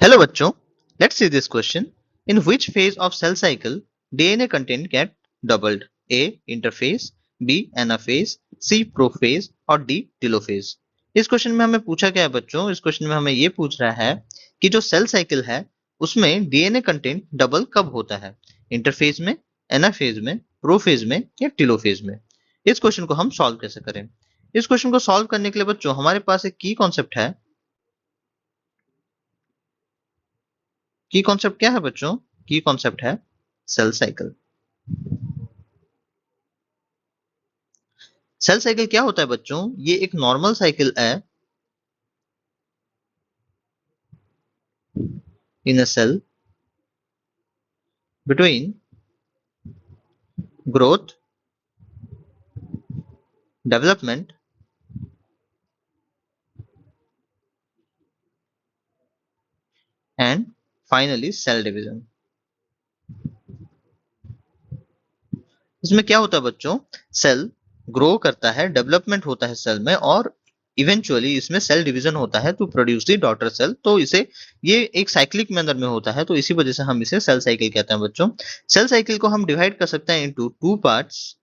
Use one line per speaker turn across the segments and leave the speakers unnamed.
Hello बच्चों, let's see this question. In which phase of cell cycle DNA content get doubled? A. Interphase, B. Anaphase, C. Prophase और D. Telophase. इस question में हमें पूछा क्या है बच्चों? इस क्वेश्चन में हमें ये पूछ रहा है कि जो सेल साइकिल है उसमें डीएनए कंटेंट डबल कब होता है? इंटरफेज में, एनाफेज में, प्रोफेज में या टेलोफेज में? इस क्वेश्चन को हम सॉल्व कैसे करें? इस क्वेश्चन को सॉल्व करने के लिए बच्चों हमारे पास एक की कॉन्सेप्ट है। की कॉन्सेप्ट क्या है बच्चों? की कॉन्सेप्ट है सेल साइकिल। सेल साइकिल क्या होता है बच्चों? ये एक नॉर्मल साइकिल है in a cell between growth, development and finally cell division. इसमें क्या होता है बच्चों? सेल ग्रो करता है, डेवलपमेंट होता है सेल में और इवेंचुअली इसमें सेल डिवीजन होता है to produce the daughter cell. तो इसे ये एक साइक्लिक मैनर में होता है, तो इसी वजह से हम इसे सेल साइकिल कहते हैं बच्चों। सेल साइकिल को हम डिवाइड कर सकते हैं into two parts,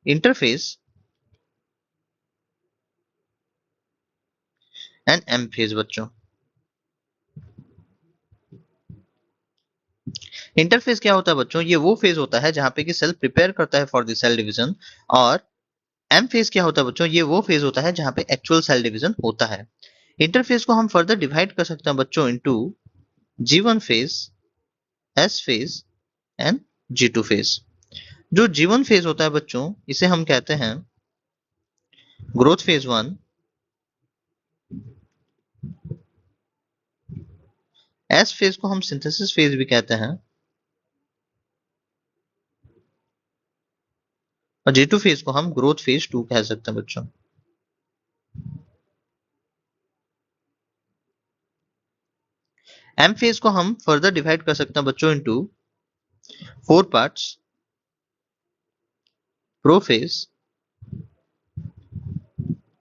interphase and M phase बच्चों। इंटरफेस क्या होता है बच्चों? ये वो फेज होता है जहां पे कि सेल प्रिपेयर करता है फॉर द सेल डिवीजन। और एम फेज क्या होता है बच्चों? ये वो फेज होता है जहां पे एक्चुअल सेल डिवीजन होता है। इंटरफेस को हम फर्दर डिवाइड कर सकते हैं बच्चों into G1 phase, S phase and G2 phase. जो G1 फेज होता है बच्चों इसे हम कहते हैं ग्रोथ फेज 1, S फेज को हम सिंथेसिस फेज भी कहते हैं और G2 फेज को हम ग्रोथ फेज 2 कह सकते हैं बच्चों। एम फेज को हम फर्दर डिवाइड कर सकते हैं बच्चों into 4 parts, prophase,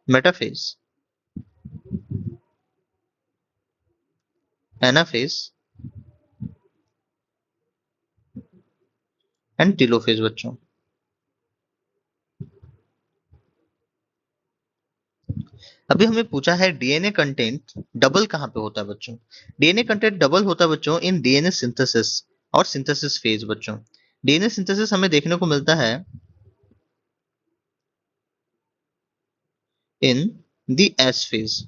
metaphase, anaphase and telophase बच्चों। अभी हमें पूछा है डीएनए कंटेंट डबल कहां पे होता है बच्चों? डीएनए कंटेंट डबल होता है बच्चों इन डीएनए सिंथेसिस और सिंथेसिस फेज बच्चों। डीएनए सिंथेसिस हमें देखने को मिलता है इन द एस फेज।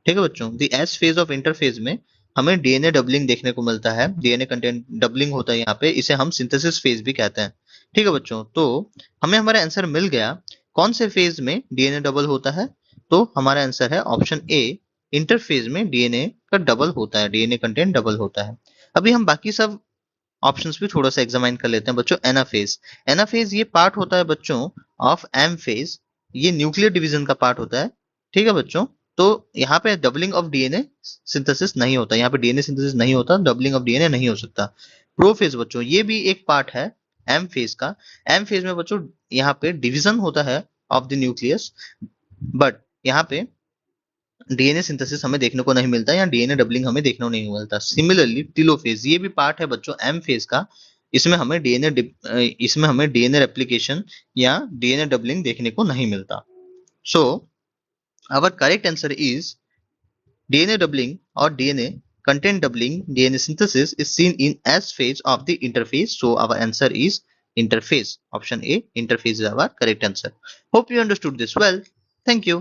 ठीक है बच्चों, the S phase of interphase में हमें डीएनए डबलिंग देखने को मिलता है। डीएनए कंटेंट डबलिंग होता है यहाँ पे, इसे हम सिंथेसिस फेज भी कहते हैं। ठीक है बच्चों, तो हमें हमारा आंसर मिल गया। कौन से फेज में डीएनए डबल होता है? तो हमारा आंसर है ऑप्शन ए, इंटरफेज में डीएनए का डबल होता है, डीएनए कंटेंट डबल होता है। अभी हम बाकी सब ऑप्शंस भी थोड़ा सा एग्जामाइन कर लेते हैं बच्चों। एनाफेज, एनाफेज ये पार्ट होता है बच्चों ऑफ एम फेज, ये न्यूक्लियर डिवीजन का पार्ट होता है। ठीक है बच्चों, तो यहाँ पे डबलिंग ऑफ डीएनए सिंथेसिस नहीं होता, यहाँ पे डीएनए सिंथेसिस नहीं होता, डबलिंग ऑफ डीएनए नहीं हो सकता। प्रोफेज बच्चों ये भी एक पार्ट है एम फेज का। एम फेज में बच्चों यहाँ पे डिवीजन होता है ऑफ द न्यूक्लियस, बट यहाँ पे डीएनए सिंथेसिस हमें देखने को नहीं मिलता या डीएनए डबलिंग हमें देखने को नहीं मिलता। सिमिलरली टेलोफेज ये भी पार्ट है बच्चों एम फेज का, इसमें हमें डीएनए रेप्लिकेशन या डीएनए डबलिंग देखने को नहीं मिलता। So our correct answer is DNA doubling और DNA content doubling DNA synthesis is seen in S phase of the interphase. So our answer is interphase. Option A, interphase is our correct answer. Hope you understood this well. Thank you.